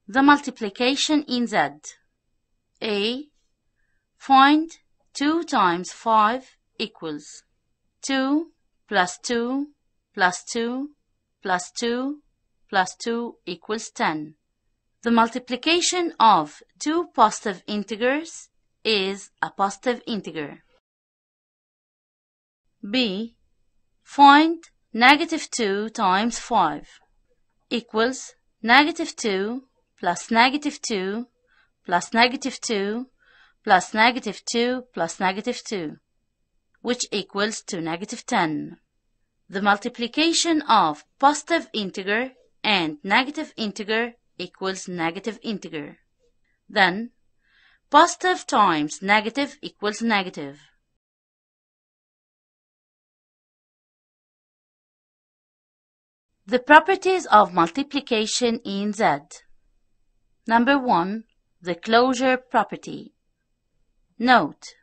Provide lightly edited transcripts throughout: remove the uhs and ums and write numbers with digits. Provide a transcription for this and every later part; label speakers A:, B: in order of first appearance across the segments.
A: the multiplication in Z. A. Find 2 times 5 equals 2 plus 2 plus 2 plus 2 plus 2 equals 10. The multiplication of two positive integers is a positive integer. B. Find negative 2 times 5 equals negative 2 plus negative 2 plus negative 2 plus negative 2 plus negative 2, which equals to negative 10. The multiplication of positive integer and negative integer equals negative integer. Then, positive times negative equals negative. The properties of multiplication in Z. Number 1. The closure property. Note: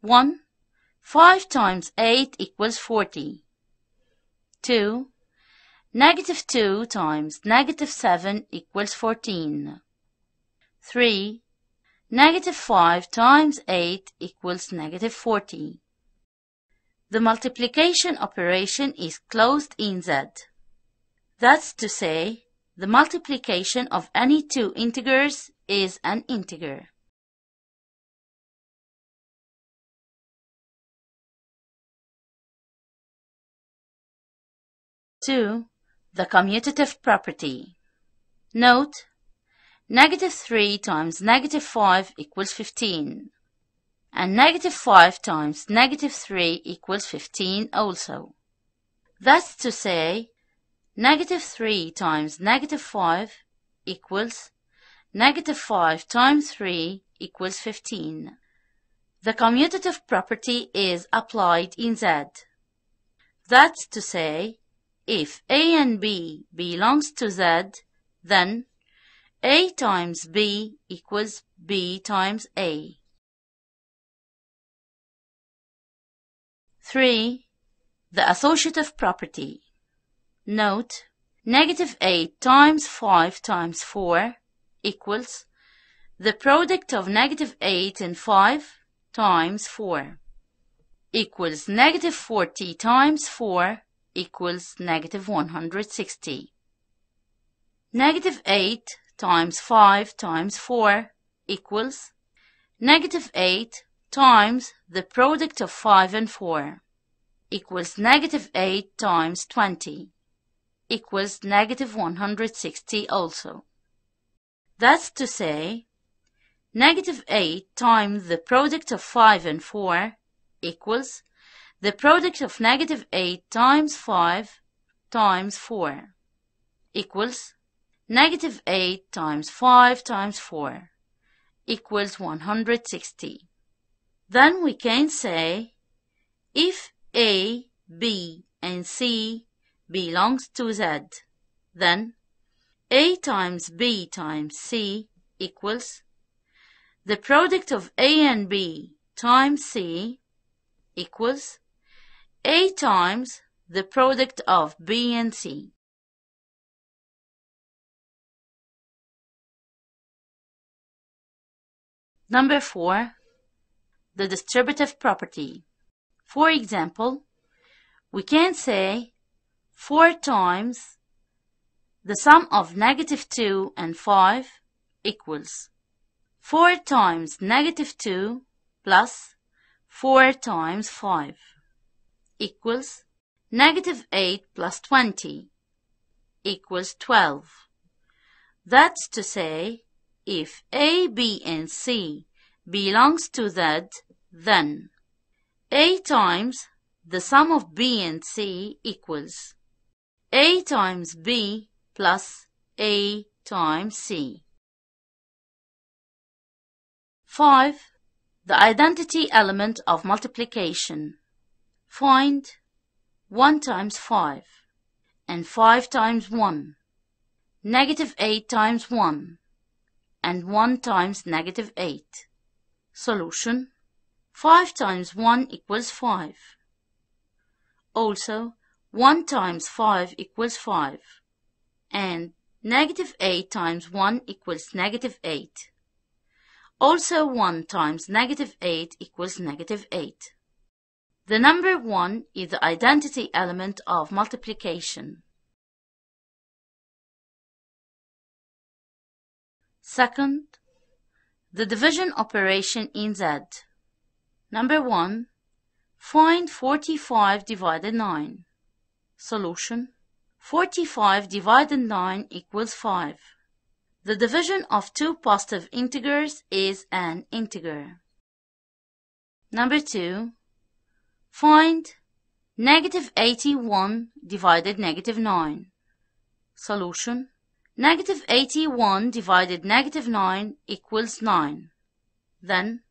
A: 1. 5 times 8 equals 40. 2. Negative 2 times negative 7 equals 14. 3. Negative 5 times 8 equals negative 40. The multiplication operation is closed in Z. That's to say, the multiplication of any two integers is an integer. Two, the commutative property. Note: negative 3 times negative 5 equals 15, and negative 5 times negative 3 equals 15 also. That's to say, negative 3 times negative 5 equals negative 5 times 3 equals 15. The commutative property is applied in Z. That's to say, if A and B belongs to Z, then A times B equals B times A. 3. The associative property. Note: negative 8 times 5 times 4 equals the product of negative 8 and 5 times 4 equals negative 40 times 4 equals negative 160. Negative 8 times 5 times 4 equals negative 8 times the product of 5 and 4 equals negative 8 times 20 equals negative 160 also. That's to say, negative 8 times the product of 5 and 4 equals the product of negative 8 times 5 times 4 equals negative 8 times 5 times 4 equals 160. Then we can say, if A, B, and C belongs to Z, then A times B times C equals the product of A and B times C equals A times the product of B and C. Number 4. The distributive property. For example, we can say 4 times the sum of negative 2 and 5 equals 4 times negative 2 plus 4 times 5 equals negative 8 plus 20 equals 12. That's to say, if A, B, and C belongs to Z, then A times the sum of B and C equals A times B plus A times C. 5. The identity element of multiplication. Find 1 times 5 and 5 times 1, negative 8 times 1, and 1 times negative 8. Solution: 5 times 1 equals 5. Also, 1 times 5 equals 5, and Negative 8 times 1 equals negative 8. Also 1 times negative 8 equals negative 8. The number 1 is the identity element of multiplication. Second, the division operation in Z. Number 1. Find 45 divided 9. Solution. 45 divided 9 equals 5. The division of two positive integers is an integer. Number 2. Find negative 81 divided negative 9. Solution. Negative 81 divided negative 9 equals 9. Then,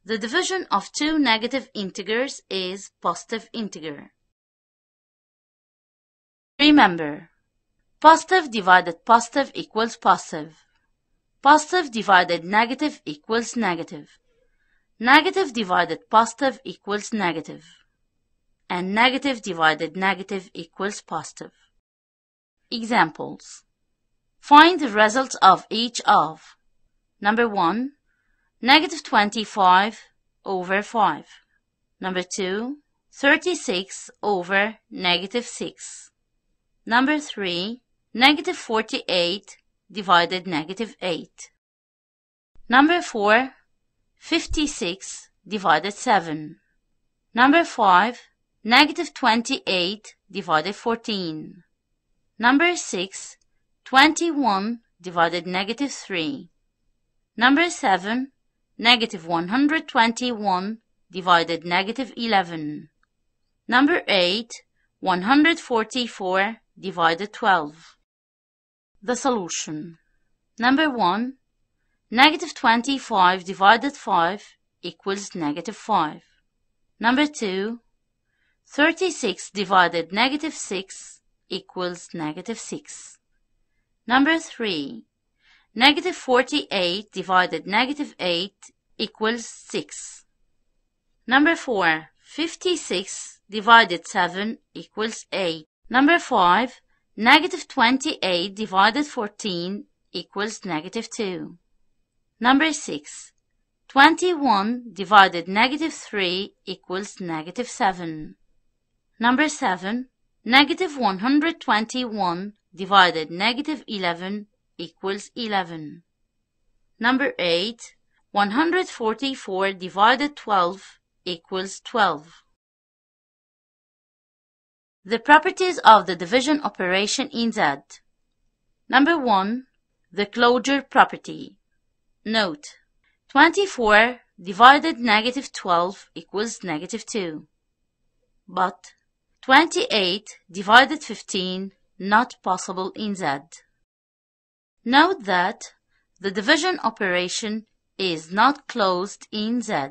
A: the division of two negative integers is positive integer. Remember, positive divided positive equals positive. Positive divided negative equals negative. Negative divided positive equals negative. And negative divided negative equals positive. Examples. Find the results of each of. Number 1. Negative 25 over 5. Number 2. 36 over negative 6. Number 3. Negative 48 divided negative 8. Number 4. 56 divided 7. Number 5. Negative 28 divided 14. Number 6. 21 divided negative 3. Number 7. Negative 121 divided negative 11. Number 8. 144 divided 12. The solution. Number 1. Negative 25 divided 5 equals negative 5. Number 2. 36 divided negative 6 equals negative 6. Number 3. Negative 48 divided negative 8 equals 6. Number 4. 56 divided 7 equals 8. Number 5. Negative 28 divided 14 equals negative 2. Number 6. 21 divided negative 3 equals negative 7. Number 7. Negative 121 divided negative 11 equals 11. Number 8. 144 divided 12 equals 12. The properties of the division operation in Z. Number 1. The closure property. Note: 24 divided negative 12 equals negative 2. But 28 divided 15 not possible in Z. Note that the division operation is not closed in Z.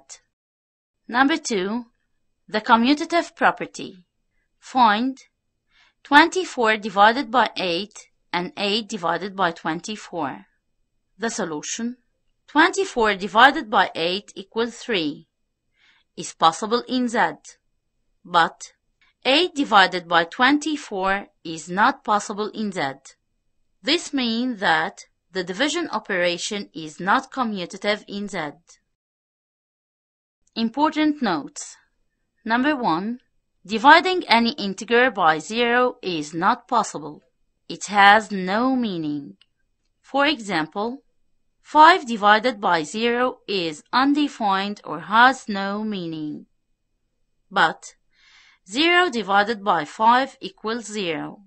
A: Number 2. The commutative property. Find 24 divided by 8 and 8 divided by 24. The solution. 24 divided by 8 equals 3. Is possible in Z. But 8 divided by 24 is not possible in Z. This means that the division operation is not commutative in Z. Important notes. Number 1. Dividing any integer by 0 is not possible. It has no meaning. For example, 5 divided by 0 is undefined or has no meaning. But 0 divided by 5 equals 0.